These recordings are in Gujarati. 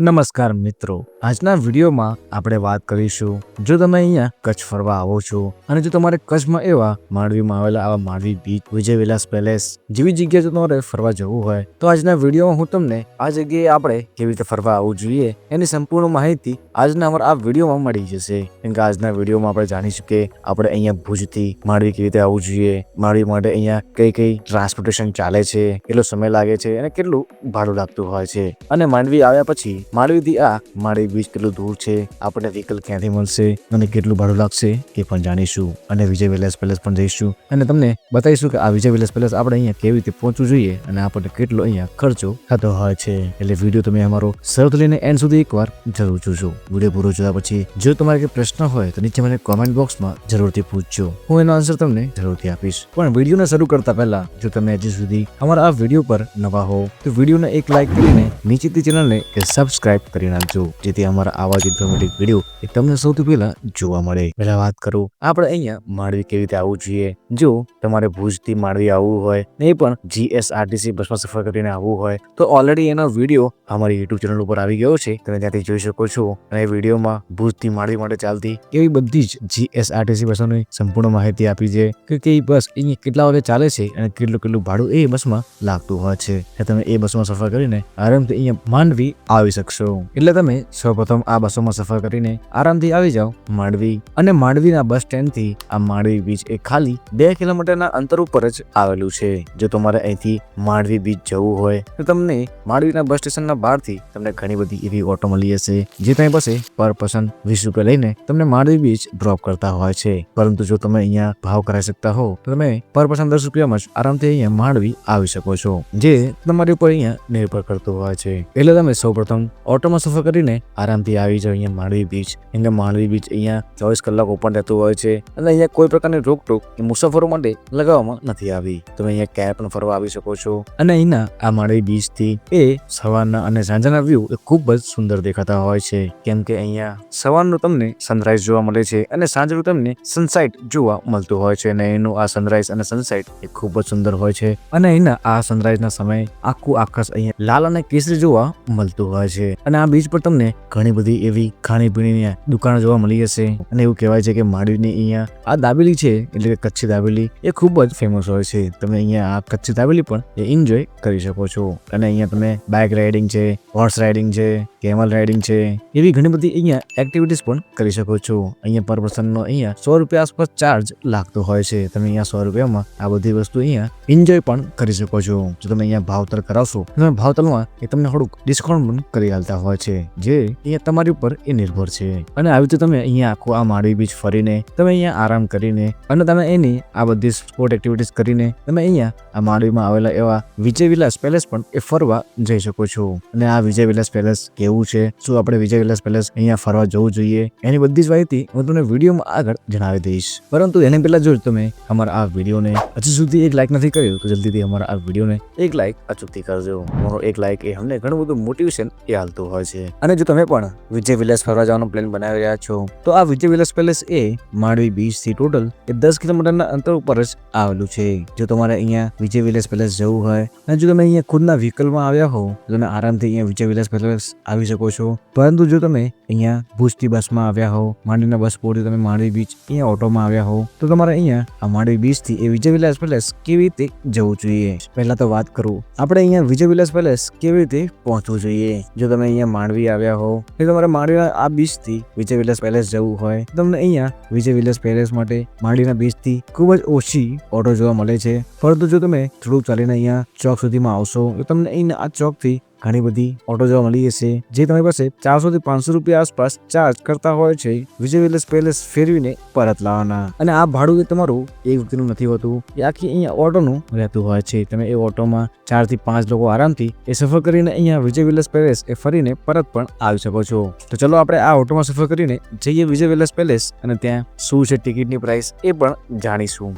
નમસ્કાર મિત્રો, આજના વિડીયોમાં આપણે વાત કરીશું જો તમે અહીંયા કચ્છ ફરવા આવો છો અને જો તમારે કચ્છમાં એવા માંડવીમાં આવેલા આવા માંડવી બીચ, વિજય વિલાસ પેલેસ જેવી જગ્યાએ જો તમારે ફરવા જવું હોય તો આજના વિડીયોમાં હું તમને આ જગ્યાએ આપણે કેવી રીતે ફરવા આવવું જોઈએ એની સંપૂર્ણ માહિતી આજના અમારા આ વિડીયોમાં મળી જશે. કેમ કે આજના વિડીયોમાં આપણે જાણીશું કે આપણે અહીંયા ભુજથી માંડવી કેવી રીતે આવવું જોઈએ, માંડવી માટે અહીંયા કઈ કઈ ટ્રાન્સપોર્ટેશન ચાલે છે, કેટલો સમય લાગે છે અને કેટલું ભાડું લાગતું હોય છે, અને માંડવી આવ્યા પછી માંડવીથી આ માંડવી બીચ કેટલું દૂર છે, આપણને વ્હીકલ ક્યાંથી મળશે અને કેટલું ભાડું લાગશે એ પણ જાણીશું. અને વિજય વિલાસ પેલેસ પણ જઈશું અને તમને બતાવીશું કે આ વિજય વિલાસ પેલેસ આપણે અહીંયા કેવી રીતે પહોંચવું જોઈએ અને આપણને કેટલો અહીંયા ખર્ચો થતો હોય છે. એટલે વિડીયો તમે અમારો શરૂથી લઈને એન્ડ સુધી એકવાર જરૂર જોજો. વિડીયો પૂરો જોયા પછી જો તમારે કોઈ પ્રશ્ન હોય તો નીચે મને કોમેન્ટ બોક્સમાં જરૂરથી પૂછજો, હું એનો આન્સર તમને જરૂરથી આપીશ. પણ વિડીયોને શરૂ કરતા પહેલા જો તમે હજી સુધી અમારા આ વિડીયો પર નવા હો તો વિડીયોને એક લાઈક કરીને નીચેથી ચેનલને સબસ્ક્રાઇબ કરી નાખજો, જેથી અમારા આવા જ ઇન્ફોર્મેટિવ વિડીયો તમને સૌથી પહેલા જોવા મળે. પહેલા વાત કરું આપણે અહીંયા માંડવી કેવી રીતે આવવું જોઈએ. જો તમારે ભુજથી માંડવી આવવું હોય ને એ પણ GSRTC બસમાં સફર કરીને આવવું હોય તો ઓલરેડી એનો વિડીયો અમારી યુટ્યુબ ચેનલ ઉપર આવી ગયો છે, તમે ત્યાંથી જોઈ શકો છો. અને એ વિડીયોમાં ભુજથી માંડવી માટે ચાલતી એવી બધી જ GSRTC બસોની સંપૂર્ણ માહિતી આપી છે કે કઈ બસ અહીંયા કેટલા વાગે ચાલે છે અને કેટલું ભાડું એ બસમાં લાગતું હોય છે. તમે એ બસમાં સફર કરીને આરામથી અહીંયા માંડવી આવી શકશો. એટલે તમે સૌપ્રથમ આ બસોમાં સફર કરીને આરામથી આવી જાઓ માંડવી. અને માંડવીના બસ સ્ટેન્ડ થી આ માંડવી બીચ એ ખાલી 2 કિલોમીટરના અંતર ઉપર જ આવેલું છે. જો તમારે અહીંથી માંડવી બીચ જવું હોય તો તમને માંડવીના બસ સ્ટેશનના બહારથી તમને ઘણી બધી એવી ઓટો મળી હશે જે તમારી પાસે પર પર્સન 20 રૂપિયા લઈને તમને માંડવી બીચ ડ્રોપ કરતા હોય છે. પરંતુ જો તમે અહીંયા ભાવ કરાવી શકતા હો તો તમે પર પર્સન 10 રૂપિયામાં જ આરામથી અહીંયા માંડવી આવી શકો છો, જે તમારી ઉપર અહીંયા નિર્ભર કરતું હોય છે. એટલે તમે સૌપ્રથમ ઓટોમાં સફર કરીને આરામથી આવી જાવ અહીંયા માંડવી બીચ. કેમ કે માંડવી બીચ અહીંયા 24 કલાક ઓપન રહેતું હોય છે અને અહીંયા કોઈ પ્રકારની રોકટોક એ મુસાફરો માટે લગાવવામાં નથી આવી. તમે અહીંયા ક્યાંય પણ ફરવા આવી શકો છો. અને અહીંના આ માંડવી બીચ થી એ સવારના અને સાંજના વ્યૂ એ ખૂબ જ સુંદર દેખાતા હોય છે. કેમ કે અહીંયા સવારનું તમને સનરાઈઝ જોવા મળે છે અને સાંજનું તમને સનસાઇટ જોવા મળતું હોય છે. અને એનું આ સનરાઈઝ અને સનસાઇટ એ ખૂબ જ સુંદર હોય છે. અને અહીંના આ સનરાઈઝના સમયે આખું આકાશ અહીંયા લાલ અને કેસરી જોવા મળતું હોય છે. અને આ બીચ પર તમને ઘણી બધી એવી ખાણીપીણીની દુકાનો જોવા મળી હશે. અને એવું કહેવાય છે કે માંડવીની અહીંયા આ દાબેલી છે એટલે કે કચ્છી દાબેલી એ ખૂબ જ ફેમસ હોય છે. તમે અહીંયા આ કચ્છી દાબેલી પણ એન્જોય કરી શકો છો. અને અહીંયા તમે બાઇક રાઇડિંગ છે, હોર્સ રાઇડિંગ છે, કેમલ રાઇડિંગ છે, એવી ઘણી બધી અહીંયા એક્ટિવિટીઝ પણ કરી શકો છો. અહીંયા પર પર્સનનો અહીંયા 100 રૂપિયા આસપાસ ચાર્જ લાગતો હોય છે. તમે અહીંયા 100 રૂપિયામાં આ બધી વસ્તુ અહીંયા એન્જોય પણ કરી શકો છો. જો તમે અહીંયા ભાવતલ કરાવશો તમે ભાવતલમાં એ તમને થોડુંક ડિસ્કાઉન્ટ પણ કરી આલતા હોય છે, જે અહીંયા તમારી ઉપર એ નિર્ભર છે. અને આવી રીતે તમે અહીંયા આખું આ માંડવી બીચ ફરીને તમે અહીંયા આરામ કરીને અને તમે એની આ બધી સ્પોર્ટ એક્ટિવિટીઝ કરીને તમે અહીંયા આ માંડવીમાં આવેલા એવા વિજય વિલાસ પેલેસ પણ એ ફરવા જઈ શકો છો. અને આ વિજય વિલાસ પેલેસ કેવું છે, શું આપણે વિજય વિલાસ પેલેસ અહીંયા ફરવા જવું જોઈએ, એની બધી જ માહિતી હું તમને વિડીયોમાં આગળ જણાવી દઈશ. પરંતુ એને પહેલા જો તમે અમારા આ વિડીયોને હજી સુધી એક લાઈક નથી કર્યું તો જલ્દીથી અમારા આ વિડીયોને એક લાઈક અચૂકથી કરજો. મારો એક લાઈક એ અમને ઘણું બધું મોટિવેશન એ હાલતું હોય છે. અને જો તમે પણ વિજય વિલાસ ફરવા જવાનો પ્લાન બનાવી રહ્યા છો તો આ વિજય વિલાસ પેલેસ એ માંડવી બીચ થી ટોટલ એ 10 કિલોમીટરના અંતર ઉપર જ આવેલું છે. જો તમારે અહીંયા વિજય વિલાસ પેલેસ જવું હોય અને જો તમે અહીંયા ખુદના વ્હીકલમાં આવ્યા હો તો તમે આરામથી અહીંયા વિજય વિલાસ પેલેસ આવી શકો છો. પરંતુ જો તમે અહીંયા ભુજથી બસમાં આવ્યા હો, માંડવીના બસ પોળથી તમે માંડવી બીચ અહીંયા ઓટોમાં આવ્યા હો તો તમારે અહીંયા આ માંડવી બીચ થી એ વિજય વિલાસ પેલેસ કેવી રીતે જવું જોઈએ. પહેલા તો વાત કરું આપણે અહીંયા વિજય વિલાસ પેલેસ કેવી રીતે પહોંચવું જોઈએ. જો તમે અહીંયા માંડવી આવ્યા હો તો તમારે માંડવીના આ બીચ થી વિજય વિલાસ પેલેસ જવું હોય તો તમને અહીંયા વિજય વિલાસ પેલેસ માટે માંડવીના બીચ થી ખૂબ જ ઓછી ઓટો જોવા મળે છે. પરંતુ જો તમે થોડુંક ચાલીને અહીંયા ચોક સુધીમાં આવશો તો તમને અહીંયા આ ચોક થી ઘણી બધી ઓટો જોવા મળી હશે જે તમારી પાસે 400 થી 500 રૂપિયા આસપાસ ચાર્જ કરતા હોય છે વિજય વિલાસ પેલેસ ફેરવીને પરત લાવવાના. અને આ ભાડું એ તમારું એક વ્યક્તિનું નથી હોતું, એ આખી અહીંયા ઓટોનું રહેતું હોય છે. તમે એ ઓટોમાં 4 થી 5 લોકો આરામથી એ સફર કરીને અહીંયા વિજય વિલાસ પેલેસ એ ફરીને પરત પણ આવી શકો છો. તો ચલો આપણે આ ઓટોમાં સફર કરીને જઈએ વિજય વિલાસ પેલેસ અને ત્યાં શું છે ટિકિટની પ્રાઇસ એ પણ જાણીશું.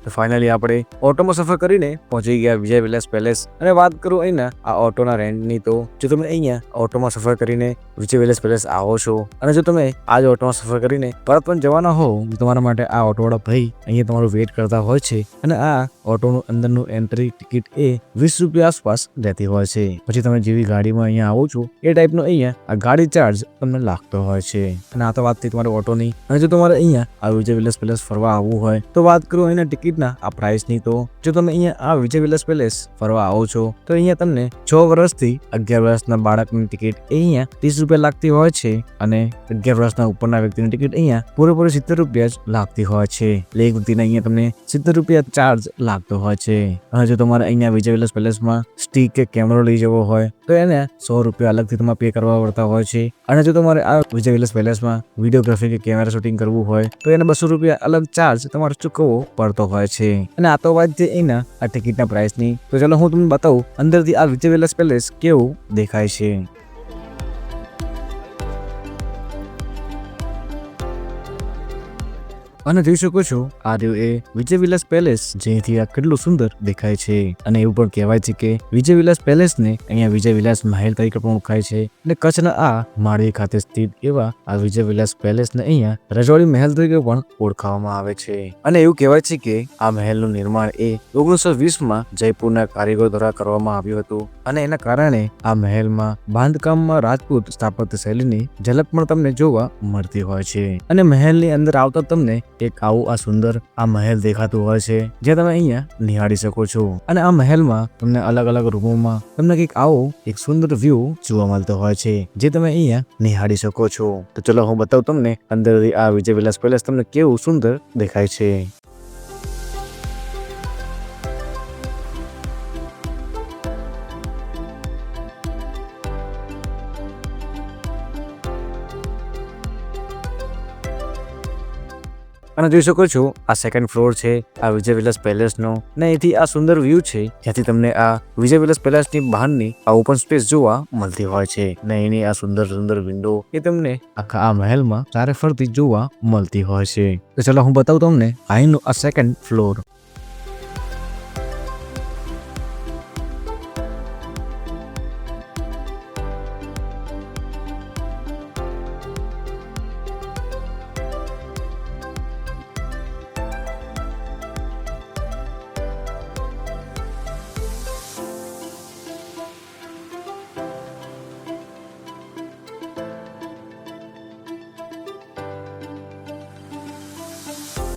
તો ફાઇનલી આપણે ઓટોમાં સફર કરીને પહોંચી ગયા વિજય વિલાસ પેલેસ. અને વાત કરું અહીંના આ ઓટોના રેન્ટની, તો જો તમે અહીંયા ઓટોમાં સફર કરીને વિજય વિલાસ પેલેસ આવો છો અને જો તમે આ જ ઓટોમાં સફર કરીને પરત પણ જવાના હો, તમારા માટે આ ઓટોવાળા ભાઈ અહીંયા તમારું વેઇટ કરતા હોય છે. અને આ ઓટોનું અંદરનું એન્ટ્રી ટિકિટ એ 20 રૂપિયા આસપાસ રહેતી હોય છે. પછી તમે જેવી ગાડીમાં અહીંયા આવો છો એ ટાઈપનો અહીંયા આ ગાડી ચાર્જ તમને લાગતો હોય છે. અને આ તો વાત થઈ તમારી ઓટોની. અને જો તમારે અહીંયા આ વિજય વિલાસ પેલેસ ફરવા આવવું હોય તો વાત કરું અહીંના ટિકિટના આ પ્રાઇસની, તો જો તમે અહીંયા આ વિજય વિલાસ પેલેસ ફરવા આવો છો તો અહીંયા તમને 6 વર્ષથી 11 વર્ષના બાળકની ટિકિટ અહીંયા 30 રૂપિયા લાગતી હોય છે. અને 11 વર્ષના ઉપરના વ્યક્તિની ટિકિટ અહીંયા પૂરેપૂરી 70 રૂપિયા જ લાગતી હોય છે. એટલે એક વ્યક્તિને અહીંયા તમને 70 રૂપિયા ચાર્જ લાગતો હોય છે. અને જો તમારે અહીંયા વિજય વિલાસ પેલેસમાં સ્ટીક કે કેમેરો લઈ જવો હોય તો એને 100 રૂપિયા અલગથી તમારે પે કરવા પડતા હોય છે. અને જો તમારે આ વિજય વિલાસ પેલેસમાં વિડીયોગ્રાફી કે કેમેરા શૂટિંગ કરવું હોય તો એને 200 રૂપિયા અલગ ચાર્જ તમારે ચૂકવવો પડતો હોય છે. અને આ તો વાત છે એના આ ટિકિટના પ્રાઇસની. તો ચાલો હું તમને બતાવું અંદરથી આ વિજય વિલાસ પેલેસ કેવું દેખાય છે. અને જોઈ શકો છો આ રહ્યું એ વિજય વિલાસ પેલેસ, જેથી આ કેટલું સુંદર દેખાય છે. અને એવું પણ કહેવાય છે કે વિજય વિલાસ પેલેસને અહીંયા વિજય વિલાસ મહેલ તરીકે પણ ઓળખાય છે. અને કચ્છના આ માંડવી ખાતે સ્થિત એવા આ વિજય વિલાસ પેલેસને અહીંયા રજવાડી મહેલ તરીકે પણ ઓળખાવવામાં આવે છે. અને એવું કહેવાય છે કે આ મહેલનું નિર્માણ એ 1920માં જયપુરના કારીગરો દ્વારા કરવામાં આવ્યું હતું. અને એના કારણે આ મહેલમાં બાંધકામમાં રાજપૂત સ્થાપત્ય શૈલીની ઝલક પણ તમને જોવા મળતી હોય છે. અને મહેલની અંદર આવતા તમને એક આવું આ સુંદર આ મહેલ દેખાતું હોય છે, જે તમે અહીંયા નિહાળી શકો છો. અને આ મહેલમાં તમને અલગ અલગ રૂમોમાં તમને કંઈક આવો એક સુંદર વ્યૂ જોવા મળતો હોય છે, જે તમે અહીંયા નિહાળી શકો છો. તો ચલો હું બતાવું તમને અંદરથી આ વિજય વિલાસ પેલેસ તમને કેવું સુંદર દેખાય છે. અને જોઈ શકો છો આ સેકન્ડ ફ્લોર છે આ વિજય વિલાસ પેલેસનો. ને અહીંથી આ સુંદર વ્યૂ છે, જ્યાંથી તમને આ વિજય વિલાસ પેલેસની બહારની આ ઓપન સ્પેસ જોવા મળતી હોય છે. ને એની આ સુંદર સુંદર વિન્ડો એ તમને આખા આ મહેલમાં ચારે ફરતી જોવા મળતી હોય છે. તો ચલો હું બતાવું તમને અહીંનો આ સેકન્ડ ફ્લોર.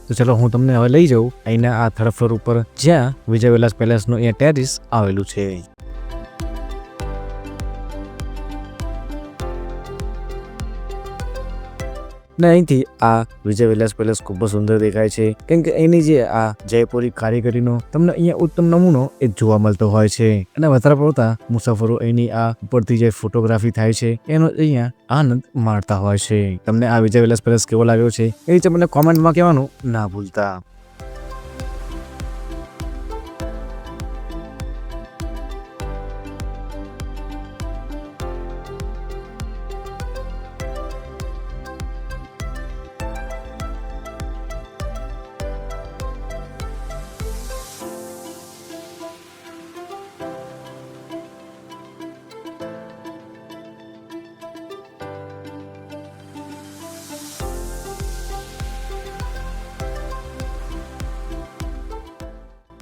તો ચલો હું તમને હવે લઈ જાઉં અહીંના આ થર્ડ ફ્લોર ઉપર, જ્યાં વિજય વિલાસ પેલેસનો અહીંયા ટેરેસ આવેલું છે. ને અહીંથી આ વિજય વિલાસ પેલેસ ખૂબ જ સુંદર દેખાય છે, કેમ કે અહીંની જે આ જયપુરી કારીગરીનો તમને અહીંયા ઉત્તમ નમૂનો એ જોવા મળતો હોય છે. અને વધારે પડતા મુસાફરો અહીંની આ ઉપરથી જે ફોટોગ્રાફી થાય છે એનો અહીંયા આનંદ માણતા હોય છે. તમને આ વિજય વિલાસ પેલેસ કેવો લાગ્યો છે એ રીતે મને કોમેન્ટમાં કહેવાનું ના ભૂલતા.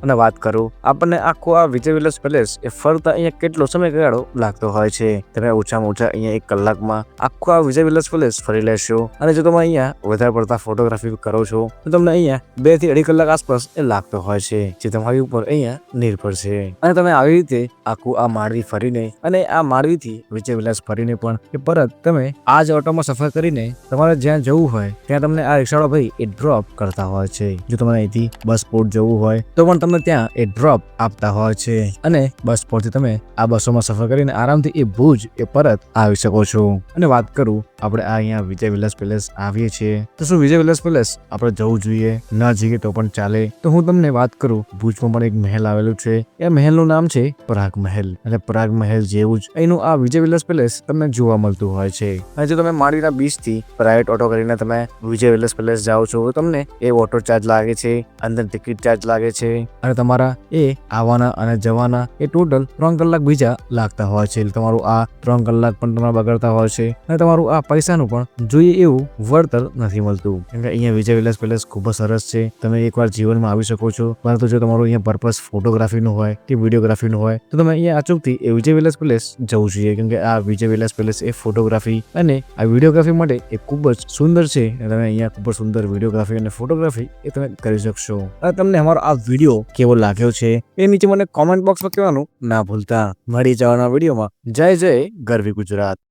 અને વાત કરું આપણને આખો આ વિજય વિલાસ પેલેસ એ ફરતા અહીંયા કેટલો સમયગાળો લાગતો હોય છે. તમે ઓછામાં ઓછા અહીંયા 1 કલાકમાં આખો આ વિજય વિલાસ પેલેસ ફરી લેશો. અને જો તમે અહીંયા વધારે પડતા ફોટોગ્રાફી કરો છો તો તમને અહીંયા 2 થી 2.5 કલાક આસપાસ એ લાગતો હોય છે, જે તમારી ઉપર અહીંયા નિર્ભર છે. અને તમે આવી રીતે આખું આ માંડવી ફરીને અને આ માંડવીથી વિજય વિલાસ ફરીને પણ એ પરત તમે આ જ ઓટોમાં સફર કરીને તમારે જ્યાં જવું હોય ત્યાં તમને આ રિક્ષાવાળો ભાઈ એ ડ્રોપ કરતા હોય છે. જો તમારે અહીંથી બસ સ્પોટ જવું હોય તો પણ તમને ત્યાં એ ડ્રોપ આપતા હોય છે અને બસ પરથી તમે આ બસોમાં સફર કરીને આરામથી એ ભુજ એ પરત આવી શકો છો. અને વાત કરું આપણે આ અહીંયા વિજય વિલાસ પેલેસ આવીએ છીએ તો શું વિજય વિલાસ પેલેસ આપણે જવું જોઈએ? ના જઈએ તો પણ ચાલે. તો હું તમને વાત કરું, ભુજમાં પણ એક મહેલ આવેલું છે. એ મહેલનું નામ છે પરાગ મહેલ અને પરાગ મહેલ જેવું જ અહીંનું આ વિજય વિલાસ પેલેસ તમને જોવા મળતું હોય છે. અને જો તમે માંડવીના બીચ થી પ્રાઇવેટ ઓટો કરીને તમે વિજય વિલાસ પેલેસ જાઓ છો તો તમને એ ઓટો ચાર્જ લાગે છે, અંદર ટિકિટ ચાર્જ લાગે છે અને તમારા એ આવવાના અને જવાના એ ટોટલ 3 કલાક બીજા લાગતા હોય છે. તમારું આ 3 કલાક પણ તમારા બગડતા હોય છે અને તમારું આ પૈસાનું પણ જોઈએ એવું વળતર નથી મળતું. કેમ કે અહીંયા વિજય વિલાસ પેલેસ ખૂબ જ સરસ છે. તમે એકવાર જીવનમાં આવી શકો છો. પરંતુ જો તમારું અહીંયા પર્પસ ફોટોગ્રાફીનું હોય કે વિડીયોગ્રાફીનું હોય તો તમે અહીંયા અચૂકથી એ વિજય વિલાસ પેલેસ જવું જોઈએ. કેમ કે આ વિજય વિલાસ પેલેસ એ ફોટોગ્રાફી અને આ વિડીયોગ્રાફી માટે એ ખૂબ જ સુંદર છે. તમે અહીંયા ખૂબ જ સુંદર વિડીયોગ્રાફી અને ફોટોગ્રાફી એ તમે કરી શકશો. અને તમને અમારો આ વિડીયો કેવો લાગ્યો છે એ નીચે મને કોમેન્ટ બોક્સમાં કહેવાનું ના ભૂલતા. મળી જવાના વિડીયોમાં. જય જય ગરવી ગુજરાત.